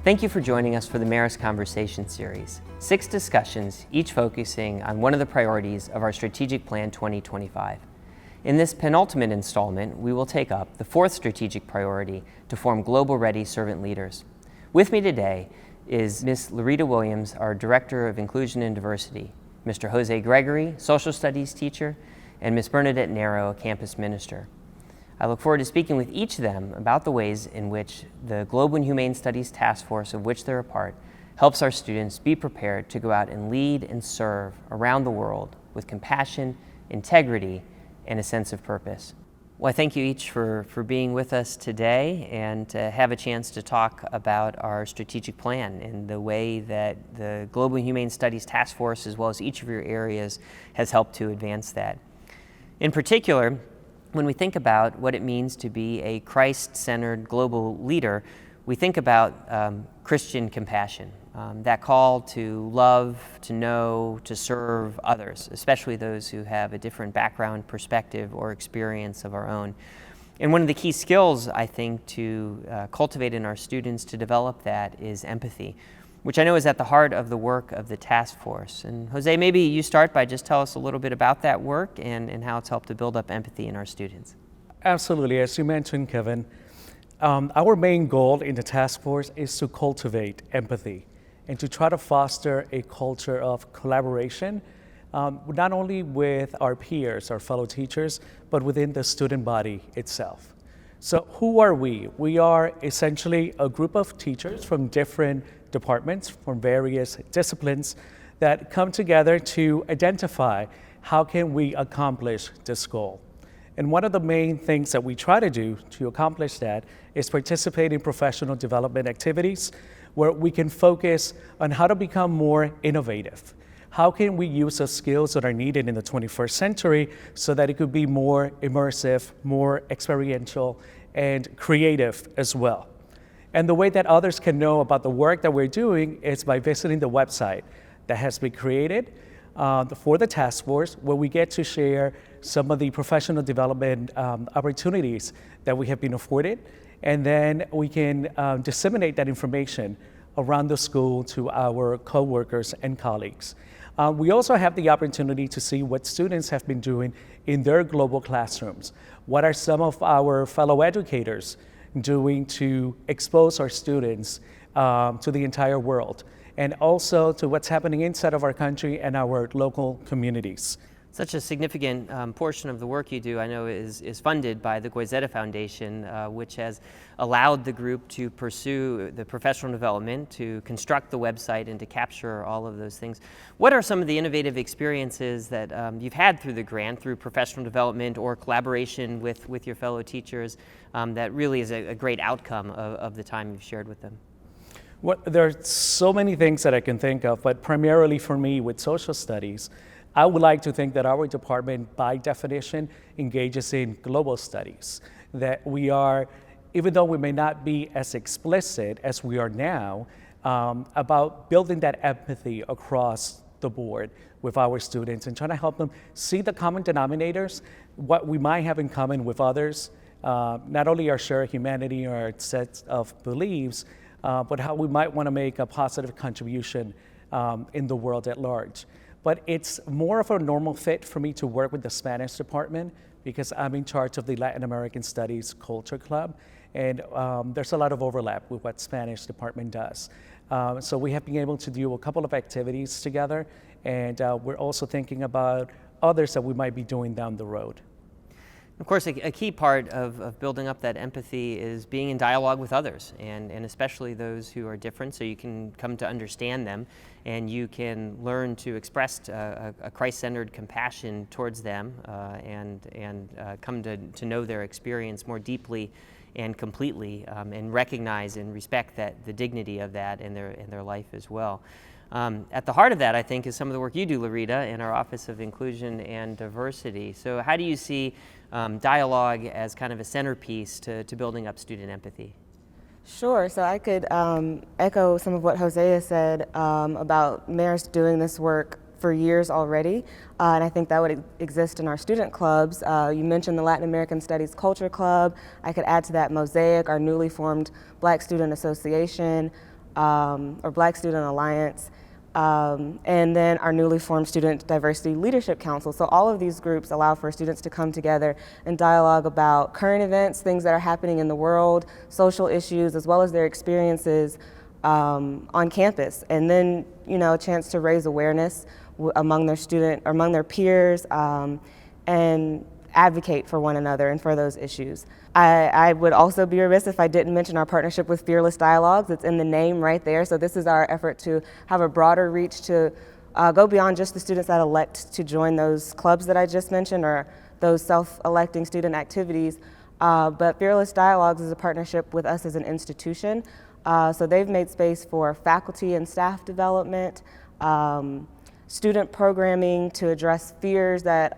Thank you for joining us for the Marist Conversation Series. 6 discussions, each focusing on one of the priorities of our Strategic Plan 2025. In this penultimate installment, we will take up the 4th strategic priority to form global-ready servant leaders. With me today is Ms. LaRita Williams, our Director of Inclusion and Diversity, Mr. José Gregory, Social Studies teacher, and Ms. Bernadette Naro, a campus minister. I look forward to speaking with each of them about the ways in which the Global and Humane Studies Task Force, of which they're a part, helps our students be prepared to go out and lead and serve around the world with compassion, integrity, and a sense of purpose. Well, I thank you each for being with us today and to have a chance to talk about our strategic plan and the way that the Global and Humane Studies Task Force, as well as each of your areas, has helped to advance that. In particular, when we think about what it means to be a Christ-centered global leader, we think about Christian compassion, that call to love, to know, to serve others, especially those who have a different background, perspective, or experience of our own. And one of the key skills, I think, to cultivate in our students to develop that is empathy, which I know is at the heart of the work of the task force. And Jose, maybe you start by just tell us a little bit about that work and how it's helped to build up empathy in our students. Absolutely. As you mentioned, Kevin, our main goal in the task force is to cultivate empathy and to try to foster a culture of collaboration, not only with our peers, our fellow teachers, but within the student body itself. So who are we? We are essentially a group of teachers from different departments, from various disciplines that come together to identify how can we accomplish this goal. And one of the main things that we try to do to accomplish that is participate in professional development activities where we can focus on how to become more innovative. How can we use the skills that are needed in the 21st century so that it could be more immersive, more experiential, and creative as well. And the way that others can know about the work that we're doing is by visiting the website that has been created for the task force, where we get to share some of the professional development opportunities that we have been afforded. And then we can disseminate that information around the school to our co-workers and colleagues. We also have the opportunity to see what students have been doing in their global classrooms. What are some of our fellow educators doing to expose our students to the entire world, and also to what's happening inside of our country and our local communities. Such a significant portion of the work you do, I know, is funded by the Goizeta Foundation, which has allowed the group to pursue the professional development, to construct the website, and to capture all of those things. What are some of the innovative experiences that you've had through the grant, through professional development or collaboration with your fellow teachers, that really is a great outcome of the time you've shared with them? Well, there are so many things that I can think of, but primarily for me with social studies, I would like to think that our department, by definition, engages in global studies. That we are, even though we may not be as explicit as we are now, about building that empathy across the board with our students and trying to help them see the common denominators, what we might have in common with others, not only our shared humanity or our set of beliefs, but how we might want to make a positive contribution in the world at large. But it's more of a normal fit for me to work with the Spanish department because I'm in charge of the Latin American Studies Culture Club, and there's a lot of overlap with what Spanish department does. So we have been able to do a couple of activities together, and we're also thinking about others that we might be doing down the road. Of course, a key part of building up that empathy is being in dialogue with others, and especially those who are different, so you can come to understand them, and you can learn to express a Christ-centered compassion towards them, and come to know their experience more deeply and completely, and recognize and respect the dignity of that in their life as well. At the heart of that, I think, is some of the work you do, LaRita, in our Office of Inclusion and Diversity. So how do you see dialogue as kind of a centerpiece to building up student empathy? Sure. So I could echo some of what Jose said about Marist doing this work for years already, and I think that would exist in our student clubs. You mentioned the Latin American Studies Culture Club. I could add to that Mosaic, our newly formed Black Student Association, or Black Student Alliance, and then our newly formed Student Diversity Leadership Council. So all of these groups allow for students to come together and dialogue about current events, things that are happening in the world, social issues, as well as their experiences on campus. And then, a chance to raise awareness among their peers, and advocate for one another and for those issues. I would also be remiss if I didn't mention our partnership with Fearless Dialogues. It's in the name right there. So this is our effort to have a broader reach to go beyond just the students that elect to join those clubs that I just mentioned or those self-electing student activities. But Fearless Dialogues is a partnership with us as an institution. So they've made space for faculty and staff development, student programming to address fears that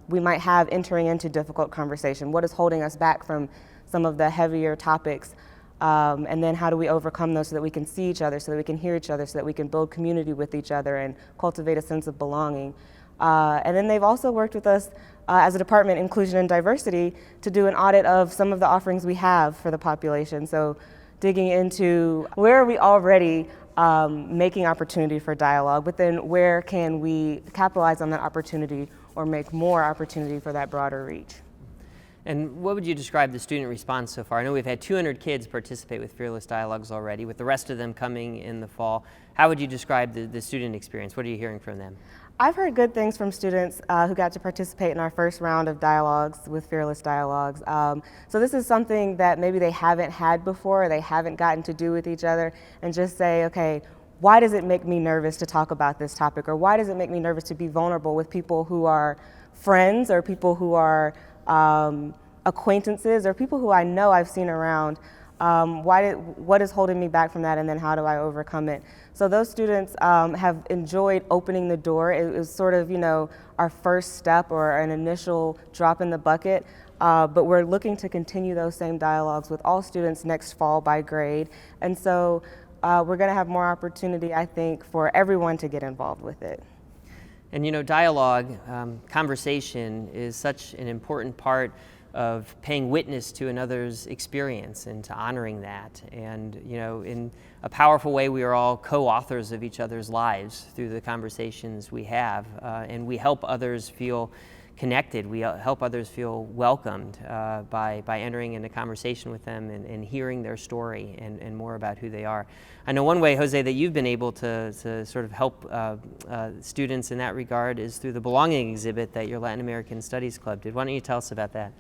we might have entering into difficult conversation. What is holding us back from some of the heavier topics? And then how do we overcome those so that we can see each other, so that we can hear each other, so that we can build community with each other and cultivate a sense of belonging. And then they've also worked with us as a department, Inclusion and Diversity, to do an audit of some of the offerings we have for the population. So digging into where are we already making opportunity for dialogue, but then where can we capitalize on that opportunity or make more opportunity for that broader reach. And what would you describe the student response so far? I know we've had 200 kids participate with Fearless Dialogues already, with the rest of them coming in the fall. How would you describe the student experience? What are you hearing from them? I've heard good things from students who got to participate in our first round of dialogues with Fearless Dialogues. So this is something that maybe they haven't had before, or they haven't gotten to do with each other, and just say, okay, why does it make me nervous to talk about this topic? Or why does it make me nervous to be vulnerable with people who are friends or people who are acquaintances or people who I know I've seen around? What is holding me back from that, and then how do I overcome it? So those students have enjoyed opening the door. It was sort of, our first step or an initial drop in the bucket, but we're looking to continue those same dialogues with all students next fall by grade. And so we're gonna have more opportunity, I think, for everyone to get involved with it. And dialogue, conversation is such an important part of paying witness to another's experience and to honoring that. And in a powerful way, we are all co-authors of each other's lives through the conversations we have, and we help others feel connected. We help others feel welcomed by entering into conversation with them and hearing their story and more about who they are. I know one way, Jose, that you've been able to sort of help students in that regard is through the Belonging exhibit that your Latin American Studies Club did. Why don't you tell us about that?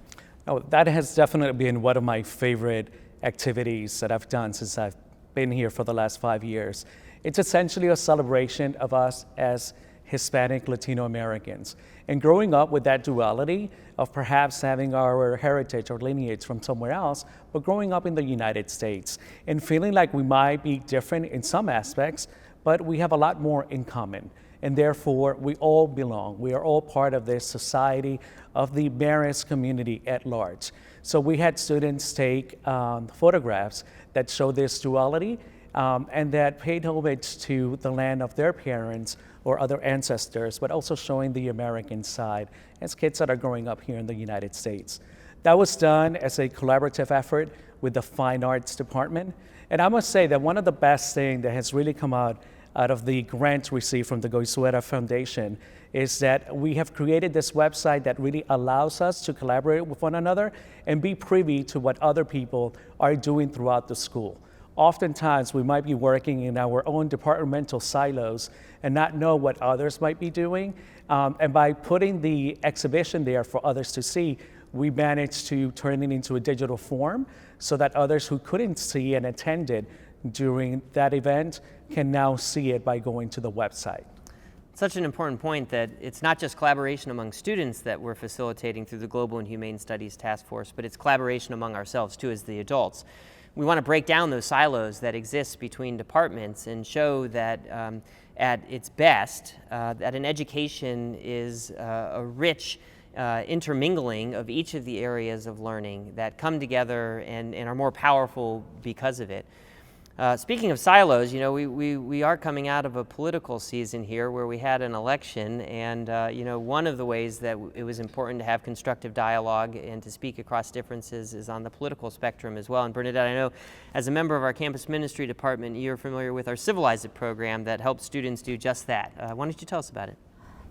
Oh, that has definitely been one of my favorite activities that I've done since I've been here for the last 5 years. It's essentially a celebration of us as Hispanic Latino Americans. And growing up with that duality of perhaps having our heritage or lineage from somewhere else, but growing up in the United States and feeling like we might be different in some aspects, but we have a lot more in common. And therefore, we all belong. We are all part of this society of the Marist community at large. So we had students take photographs that show this duality and that paid homage to the land of their parents or other ancestors, but also showing the American side as kids that are growing up here in the United States. That was done as a collaborative effort with the Fine Arts Department. And I must say that one of the best things that has really come out of the grant received from the Goizueta Foundation is that we have created this website that really allows us to collaborate with one another and be privy to what other people are doing throughout the school. Oftentimes, we might be working in our own departmental silos and not know what others might be doing. And by putting the exhibition there for others to see, we managed to turn it into a digital form so that others who couldn't see and attended during that event can now see it by going to the website. Such an important point that it's not just collaboration among students that we're facilitating through the Global and Humane Studies Task Force, but it's collaboration among ourselves too as the adults. We want to break down those silos that exist between departments and show that at its best, that an education is a rich intermingling of each of the areas of learning that come together and are more powerful because of it. Speaking of silos, you know, we are coming out of a political season here where we had an election, and you know, one of the ways that it was important to have constructive dialogue and to speak across differences is on the political spectrum as well. And Bernadette, I know as a member of our campus ministry department, you're familiar with our Civilize It program that helps students do just that. Why don't you tell us about it?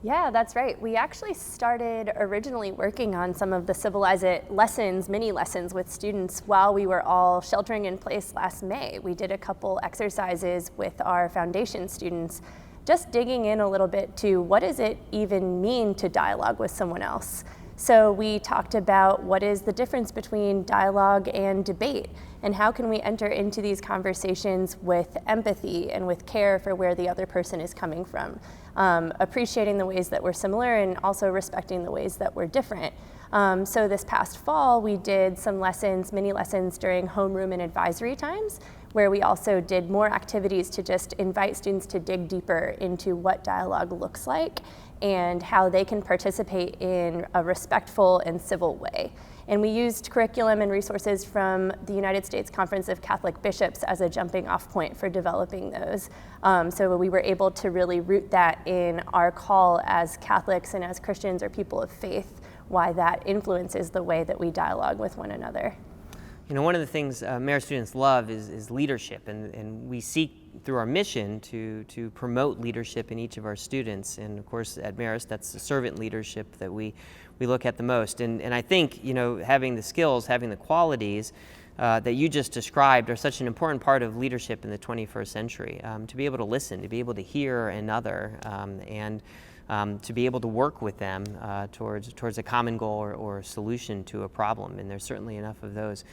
Yeah, that's right. We actually started originally working on some of the Civilize It lessons, mini lessons with students while we were all sheltering in place last May. We did a couple exercises with our foundation students, just digging in a little bit to what does it even mean to dialogue with someone else. So we talked about what is the difference between dialogue and debate, and how can we enter into these conversations with empathy and with care for where the other person is coming from, appreciating the ways that we're similar and also respecting the ways that we're different. So this past fall, we did some lessons, mini lessons during homeroom and advisory times, where we also did more activities to just invite students to dig deeper into what dialogue looks like and how they can participate in a respectful and civil way. And we used curriculum and resources from the United States Conference of Catholic Bishops as a jumping off point for developing those. So we were able to really root that in our call as Catholics and as Christians or people of faith, why that influences the way that we dialogue with one another. You know, one of the things Marist students love is leadership, and we seek through our mission to promote leadership in each of our students. And of course, at Marist, that's the servant leadership that we look at the most. And I think, you know, having the skills, having the qualities that you just described are such an important part of leadership in the 21st century. To be able to listen, to be able to hear another, and to be able to work with them towards a common goal or a solution to a problem, and there's certainly enough of those.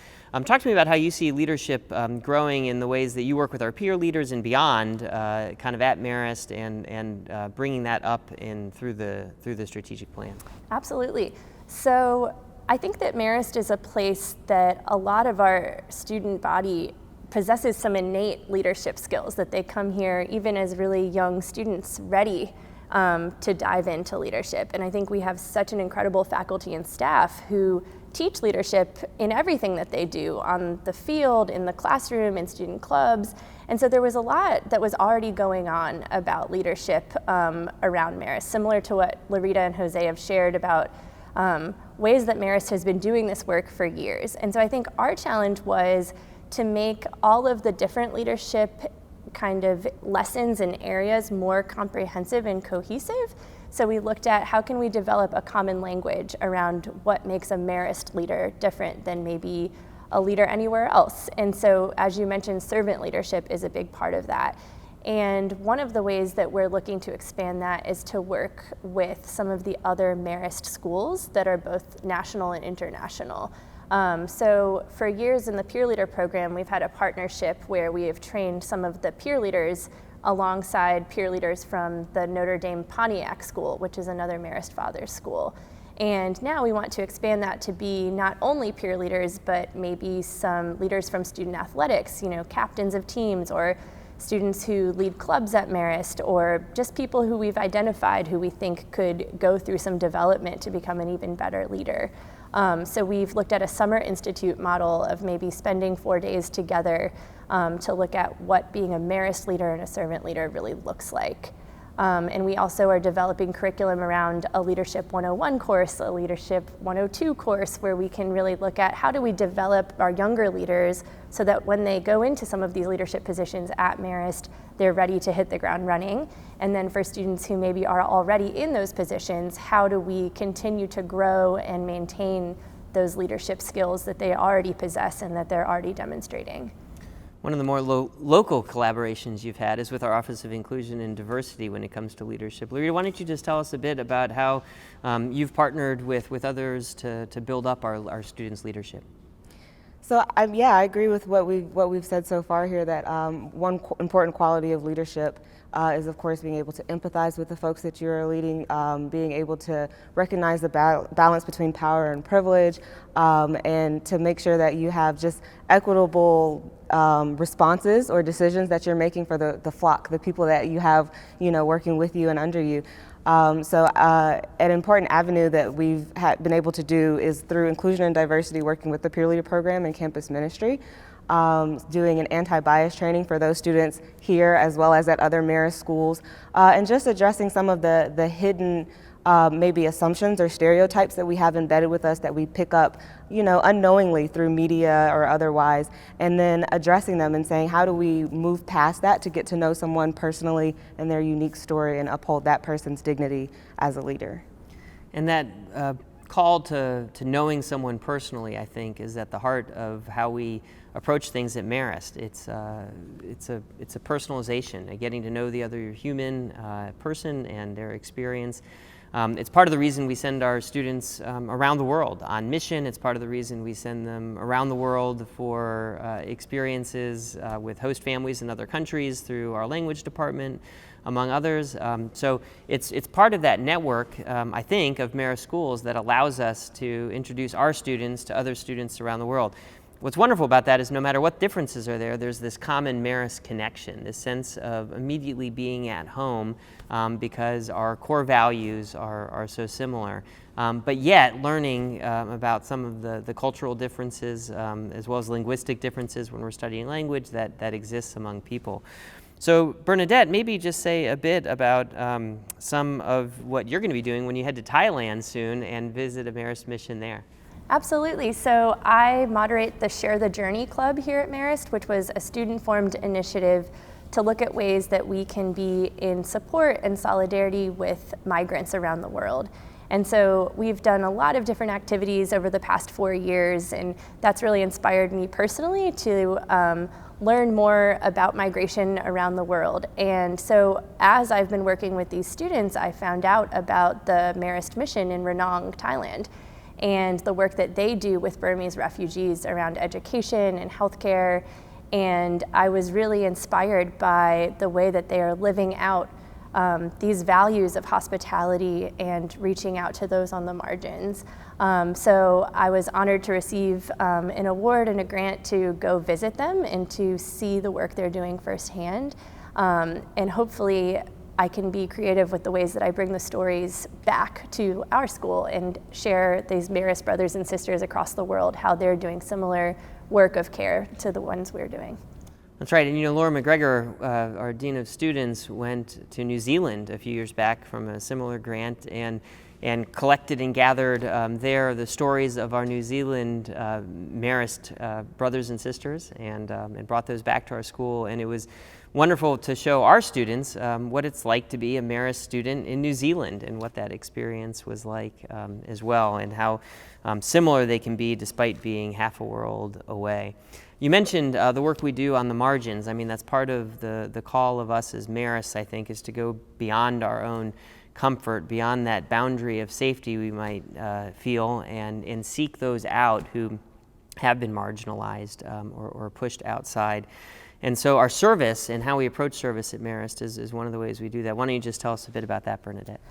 Talk to me about how you see leadership growing in the ways that you work with our peer leaders and beyond, kind of at Marist, and bringing that up through the strategic plan. Absolutely. So I think that Marist is a place that a lot of our student body possesses some innate leadership skills, that they come here even as really young students ready to dive into leadership. And I think we have such an incredible faculty and staff who teach leadership in everything that they do, on the field, in the classroom, in student clubs. And so there was a lot that was already going on about leadership around Marist, similar to what LaRita and José have shared about ways that Marist has been doing this work for years. And so I think our challenge was to make all of the different leadership kind of lessons and areas more comprehensive and cohesive. So we looked at how can we develop a common language around what makes a Marist leader different than maybe a leader anywhere else. And so, as you mentioned, servant leadership is a big part of that. And one of the ways that we're looking to expand that is to work with some of the other Marist schools that are both national and international. So for years in the peer leader program, we've had a partnership where we have trained some of the peer leaders alongside peer leaders from the Notre Dame Pontiac School, which is another Marist Fathers school. And now we want to expand that to be not only peer leaders, but maybe some leaders from student athletics, you know, captains of teams, or students who lead clubs at Marist, or just people who we've identified who we think could go through some development to become an even better leader. So we've looked at a summer institute model of maybe spending 4 days together to look at what being a Marist leader and a servant leader really looks like. And we also are developing curriculum around a Leadership 101 course, a Leadership 102 course, where we can really look at how do we develop our younger leaders so that when they go into some of these leadership positions at Marist, they're ready to hit the ground running. And then for students who maybe are already in those positions, how do we continue to grow and maintain those leadership skills that they already possess and that they're already demonstrating? One of the more local collaborations you've had is with our Office of Inclusion and Diversity when it comes to leadership. LaRita, why don't you just tell us a bit about how you've partnered with others to build up our students' leadership? So I agree with what we've said so far here, that one important quality of leadership is, of course, being able to empathize with the folks that you're leading, being able to recognize the balance between power and privilege, and to make sure that you have just equitable responses or decisions that you're making for the flock, the people that you have, working with you and under you. So an important avenue that we've been able to do is through inclusion and diversity, working with the peer leader program and campus ministry. doing an anti-bias training for those students here as well as at other Marist schools, and just addressing some of the hidden maybe assumptions or stereotypes that we have embedded with us that we pick up, unknowingly through media or otherwise, and then addressing them and saying, how do we move past that to get to know someone personally and their unique story and uphold that person's dignity as a leader. And that call to knowing someone personally, I think, is at the heart of how we approach things at Marist. It's a personalization, getting to know the other human person and their experience. It's part of the reason we send our students around the world on mission. It's part of the reason we send them around the world for experiences with host families in other countries through our language department, among others. So it's part of that network, I think, of Marist schools that allows us to introduce our students to other students around the world. What's wonderful about that is no matter what differences are there, there's this common Marist connection, this sense of immediately being at home because our core values are so similar. But yet learning about some of the cultural differences as well as linguistic differences when we're studying language that exists among people. So Bernadette, maybe just say a bit about some of what you're going to be doing when you head to Thailand soon and visit a Marist mission there. Absolutely. So I moderate the Share the Journey Club here at Marist, which was a student-formed initiative to look at ways that we can be in support and solidarity with migrants around the world. And so we've done a lot of different activities over the past 4 years, and that's really inspired me personally to learn more about migration around the world. And so as I've been working with these students, I found out about the Marist mission in Ranong, Thailand, and the work that they do with Burmese refugees around education and healthcare. And I was really inspired by the way that they are living out these values of hospitality and reaching out to those on the margins. So I was honored to receive an award and a grant to go visit them and to see the work they're doing firsthand. And hopefully I can be creative with the ways that I bring the stories back to our school and share these Marist brothers and sisters across the world, how they're doing similar work of care to the ones we're doing. That's right, and Laura McGregor, our Dean of Students, went to New Zealand a few years back from a similar grant and collected and gathered there the stories of our New Zealand Marist brothers and sisters and brought those back to our school. And it was wonderful to show our students what it's like to be a Marist student in New Zealand and what that experience was like as well, and how similar they can be despite being half a world away. You mentioned the work we do on the margins. I mean, that's part of the call of us as Marists, I think, is to go beyond our own comfort, beyond that boundary of safety we might feel, and seek those out who have been marginalized or pushed outside. And so our service and how we approach service at Marist is one of the ways we do that. Why don't you just tell us a bit about that, Bernadette?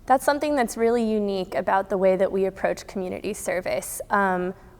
That's something that's really unique about the way that we approach community service.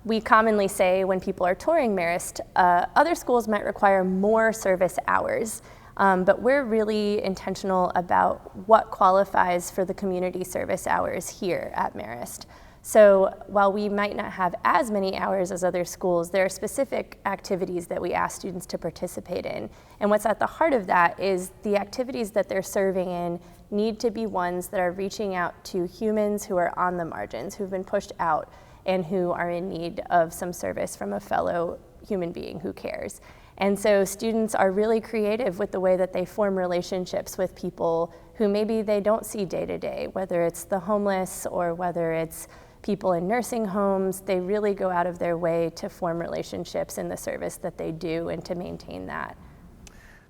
We commonly say when people are touring Marist, other schools might require more service hours, but we're really intentional about what qualifies for the community service hours here at Marist. So while we might not have as many hours as other schools, there are specific activities that we ask students to participate in. And what's at the heart of that is the activities that they're serving in need to be ones that are reaching out to humans who are on the margins, who've been pushed out, and who are in need of some service from a fellow human being who cares. And so students are really creative with the way that they form relationships with people who maybe they don't see day to day, whether it's the homeless or whether it's people in nursing homes. They really go out of their way to form relationships in the service that they do and to maintain that.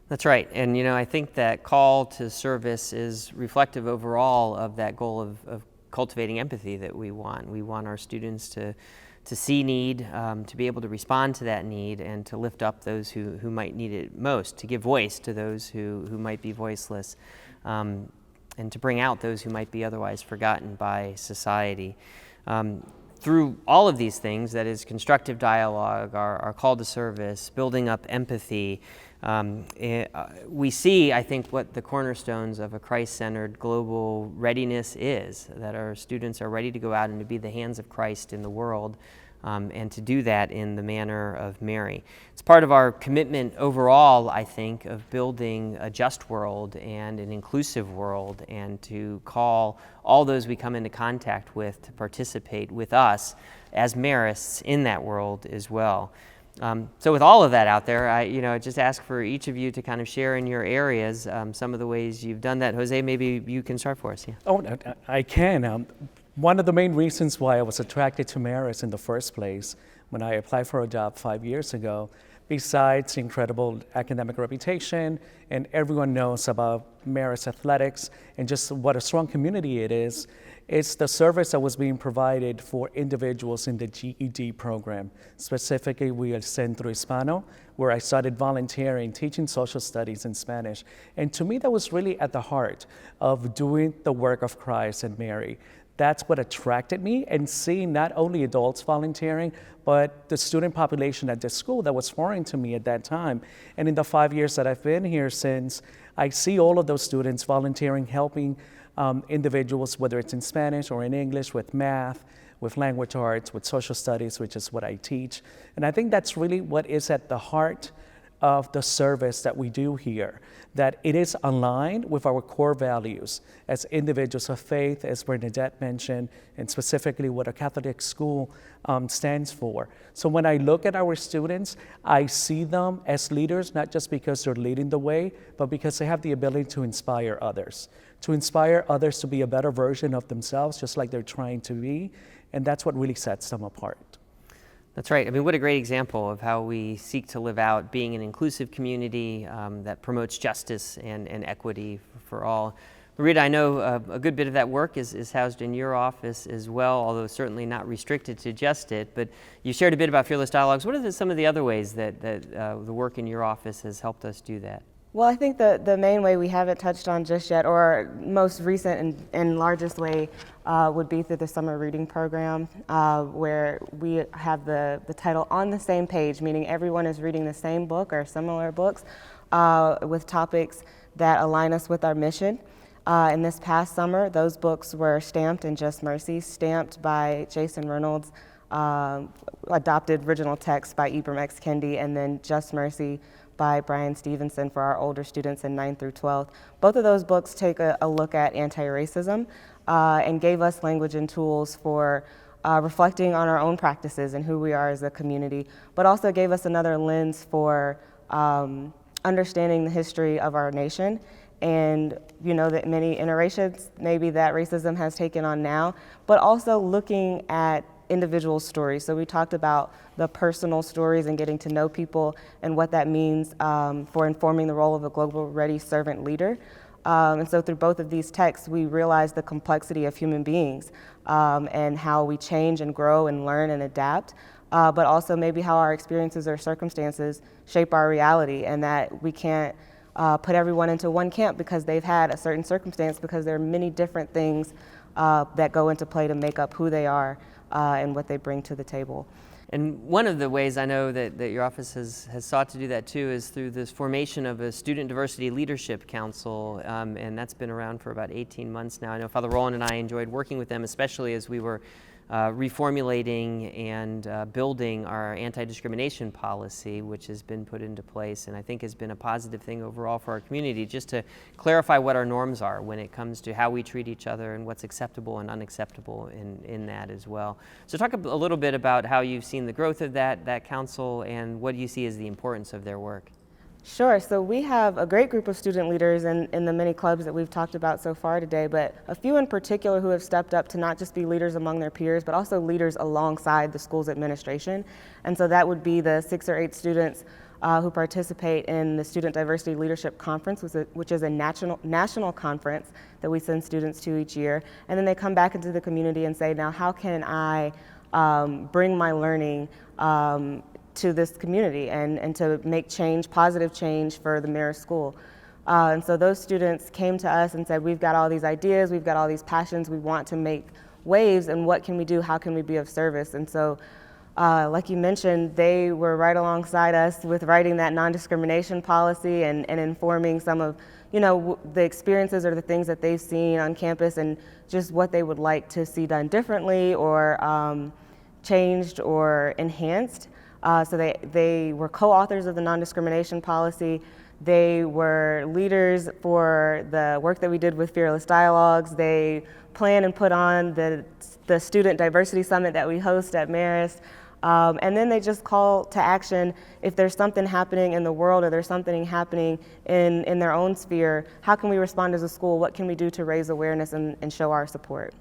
That's right, and I think that call to service is reflective overall of that goal of cultivating empathy that we want. We want our students to see need, to be able to respond to that need, and to lift up those who might need it most, to give voice to those who might be voiceless, and to bring out those who might be otherwise forgotten by society. Through all of these things, that is constructive dialogue, our call to service, building up empathy, we see, I think, what the cornerstones of a Christ-centered global readiness is, that our students are ready to go out and to be the hands of Christ in the world and to do that in the manner of Mary. It's part of our commitment overall, I think, of building a just world and an inclusive world, and to call all those we come into contact with to participate with us as Marists in that world as well. So with all of that out there, I just ask for each of you to kind of share in your areas some of the ways you've done that. Jose, maybe you can start for us. Yeah. Oh, I can. One of the main reasons why I was attracted to Marist in the first place when I applied for a job 5 years ago, besides incredible academic reputation, and everyone knows about Marist athletics and just what a strong community it is, it's the service that was being provided for individuals in the GED program. Specifically, we are Centro Hispano, where I started volunteering, teaching social studies in Spanish. And to me, that was really at the heart of doing the work of Christ and Mary. That's what attracted me, and seeing not only adults volunteering, but the student population at the school that was foreign to me at that time. And in the 5 years that I've been here since, I see all of those students volunteering, helping individuals, whether it's in Spanish or in English, with math, with language arts, with social studies, which is what I teach. And I think that's really what is at the heart of the service that we do here, that it is aligned with our core values as individuals of faith, as Bernadette mentioned, and specifically what a Catholic school stands for. So when I look at our students, I see them as leaders, not just because they're leading the way, but because they have the ability to inspire others to be a better version of themselves, just like they're trying to be, and that's what really sets them apart. That's right. I mean, what a great example of how we seek to live out being an inclusive community that promotes justice and equity for all. LaRita, I know a good bit of that work is housed in your office as well, although certainly not restricted to just it. But you shared a bit about Fearless Dialogues. What are some of the other ways that the work in your office has helped us do that? Well, I think the main way we haven't touched on just yet, or most recent and largest way, would be through the summer reading program, where we have the title on the same page, meaning everyone is reading the same book or similar books with topics that align us with our mission. In this past summer, those books were stamped in Just Mercy, stamped by Jason Reynolds, adopted original text by Ibram X. Kendi, and then Just Mercy by Brian Stevenson for our older students in 9th through 12th. Both of those books take a look at anti-racism and gave us language and tools for reflecting on our own practices and who we are as a community, but also gave us another lens for understanding the history of our nation, and that many iterations maybe that racism has taken on now, but also looking at individual stories. So we talked about the personal stories and getting to know people and what that means for informing the role of a global ready servant leader. And so through both of these texts, we realized the complexity of human beings and how we change and grow and learn and adapt, but also maybe how our experiences or circumstances shape our reality, and that we can't put everyone into one camp because they've had a certain circumstance, because there are many different things that go into play to make up who they are and what they bring to the table. And one of the ways I know that your office has sought to do that too is through this formation of a Student Diversity Leadership Council, and that's been around for about 18 months now. I know Father Roland and I enjoyed working with them, especially as we were reformulating and building our anti-discrimination policy, which has been put into place and I think has been a positive thing overall for our community, just to clarify what our norms are when it comes to how we treat each other and what's acceptable and unacceptable in that as well. So talk a little bit about how you've seen the growth of that council and what you see as the importance of their work. Sure. So we have a great group of student leaders in the many clubs that we've talked about so far today, but a few in particular who have stepped up to not just be leaders among their peers, but also leaders alongside the school's administration. And so that would be the 6 or 8 students who participate in the Student Diversity Leadership Conference, which is a national conference that we send students to each year. And then they come back into the community and say, now how can I bring my learning to this community and to make change, positive change for the Marist School. And so those students came to us and said, we've got all these ideas, we've got all these passions, we want to make waves, and what can we do, how can we be of service? And so, like you mentioned, they were right alongside us with writing that non-discrimination policy and informing some of, the experiences or the things that they've seen on campus and just what they would like to see done differently, or changed or enhanced. So they were co-authors of the non-discrimination policy. They were leaders for the work that we did with Fearless Dialogues. They plan and put on the Student Diversity Summit that we host at Marist. And then they just call to action if there's something happening in the world or there's something happening in their own sphere. How can we respond as a school? What can we do to raise awareness and show our support?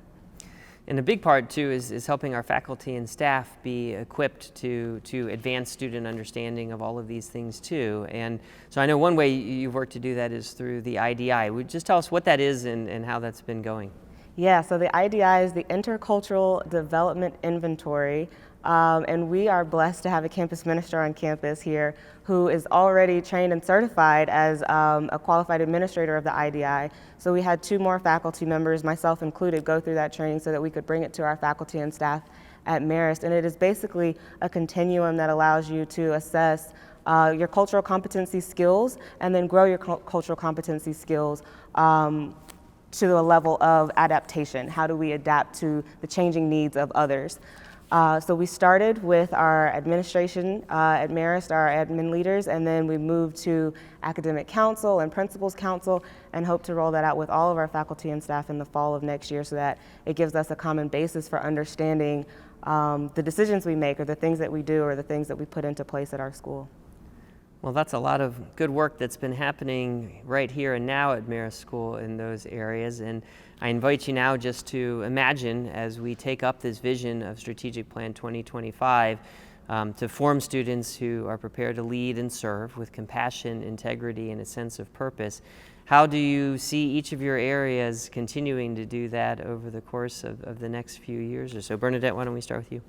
And a big part too is helping our faculty and staff be equipped to advance student understanding of all of these things too. And so I know one way you've worked to do that is through the IDI. Would you just tell us what that is and how that's been going? Yeah, so the IDI is the Intercultural Development Inventory. And we are blessed to have a campus minister on campus here who is already trained and certified as a qualified administrator of the IDI. So we had 2 more faculty members, myself included, go through that training so that we could bring it to our faculty and staff at Marist. And it is basically a continuum that allows you to assess your cultural competency skills and then grow your cultural competency skills to a level of adaptation. How do we adapt to the changing needs of others? So we started with our administration at Marist, our admin leaders, and then we moved to academic council and principals council and hope to roll that out with all of our faculty and staff in the fall of next year so that it gives us a common basis for understanding the decisions we make or the things that we do or the things that we put into place at our school. Well, that's a lot of good work that's been happening right here and now at Marist School in those areas. And I invite you now just to imagine as we take up this vision of Strategic Plan 2025 to form students who are prepared to lead and serve with compassion, integrity, and a sense of purpose. How do you see each of your areas continuing to do that over the course of the next few years or so? Bernadette, why don't we start with you?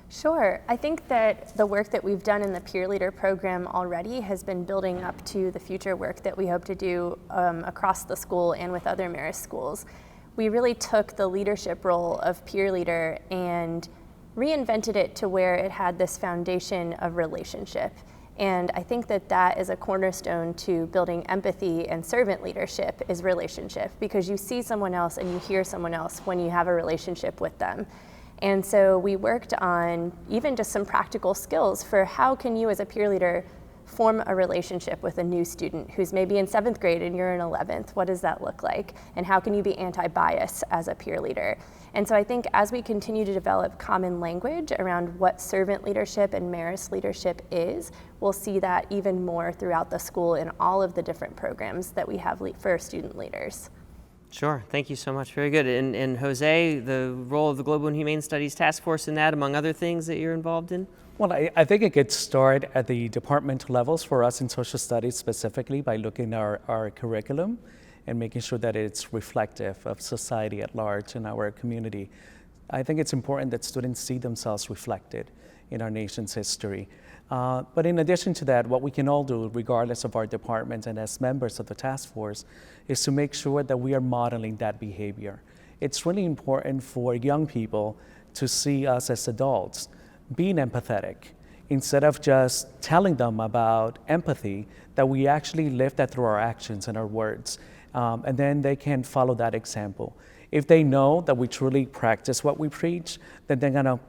Sure. I think that the work that we've done in the peer leader program already has been building up to the future work that we hope to do across the school and with other Marist schools. We really took the leadership role of peer leader and reinvented it to where it had this foundation of relationship. And I think that that is a cornerstone to building empathy and servant leadership is relationship, because you see someone else and you hear someone else when you have a relationship with them. And so we worked on even just some practical skills for how can you as a peer leader form a relationship with a new student who's maybe in 7th grade and you're in 11th. What does that look like? And how can you be anti-bias as a peer leader? And so I think as we continue to develop common language around what servant leadership and Marist leadership is, we'll see that even more throughout the school in all of the different programs that we have for student leaders. Sure, thank you so much, very good. And José, the role of the Global and Humane Studies Task Force in that, among other things that you're involved in? Well, I think it gets started at the departmental levels for us in social studies specifically by looking at our curriculum and making sure that it's reflective of society at large in our community. I think it's important that students see themselves reflected in our nation's history. But in addition to that, what we can all do, regardless of our department and as members of the task force, is to make sure that we are modeling that behavior. It's really important for young people to see us as adults being empathetic, instead of just telling them about empathy, that we actually live that through our actions and our words. And then they can follow that example. If they know that we truly practice what we preach, then they're gonna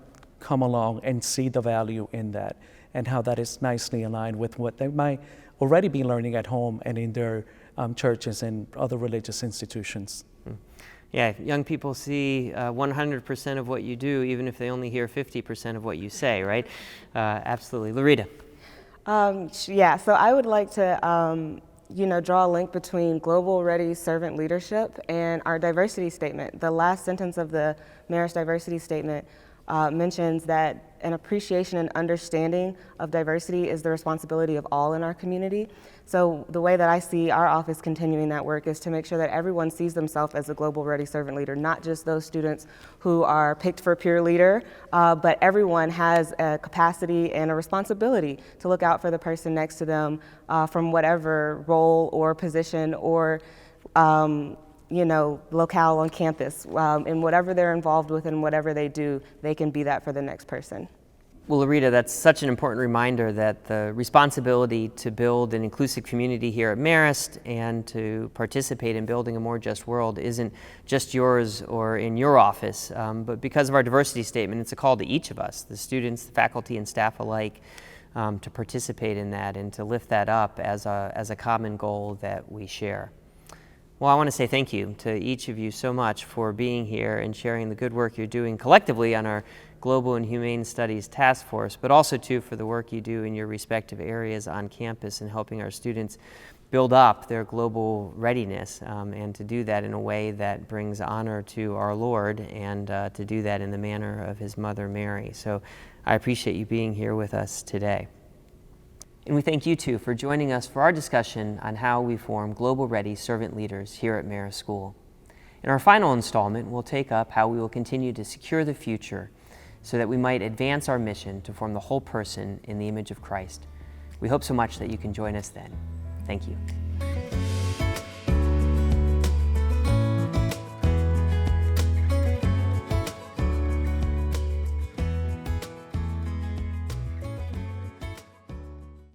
come along and see the value in that and how that is nicely aligned with what they might already be learning at home and in their churches and other religious institutions. Yeah, young people see 100% of what you do, even if they only hear 50% of what you say, right? Absolutely. LaRita. Yeah, so I would like to draw a link between global ready servant leadership and our diversity statement. The last sentence of the Marist diversity statement mentions that an appreciation and understanding of diversity is the responsibility of all in our community. So the way that I see our office continuing that work is to make sure that everyone sees themselves as a global ready servant leader, not just those students who are picked for peer leader, but everyone has a capacity and a responsibility to look out for the person next to them from whatever role or position or locale on campus. In whatever they're involved with and whatever they do, they can be that for the next person. Well, LaRita, that's such an important reminder that the responsibility to build an inclusive community here at Marist and to participate in building a more just world isn't just yours or in your office, but because of our diversity statement, it's a call to each of us, the students, the faculty, and staff alike, to participate in that and to lift that up as a common goal that we share. Well, I want to say thank you to each of you so much for being here and sharing the good work you're doing collectively on our Global and Humane Studies Task Force, but also too for the work you do in your respective areas on campus and helping our students build up their global readiness, and to do that in a way that brings honor to our Lord, and to do that in the manner of His Mother Mary. So I appreciate you being here with us today. And we thank you too for joining us for our discussion on how we form global ready servant leaders here at Marist School. In our final installment, we'll take up how we will continue to secure the future so that we might advance our mission to form the whole person in the image of Christ. We hope so much that you can join us then. Thank you.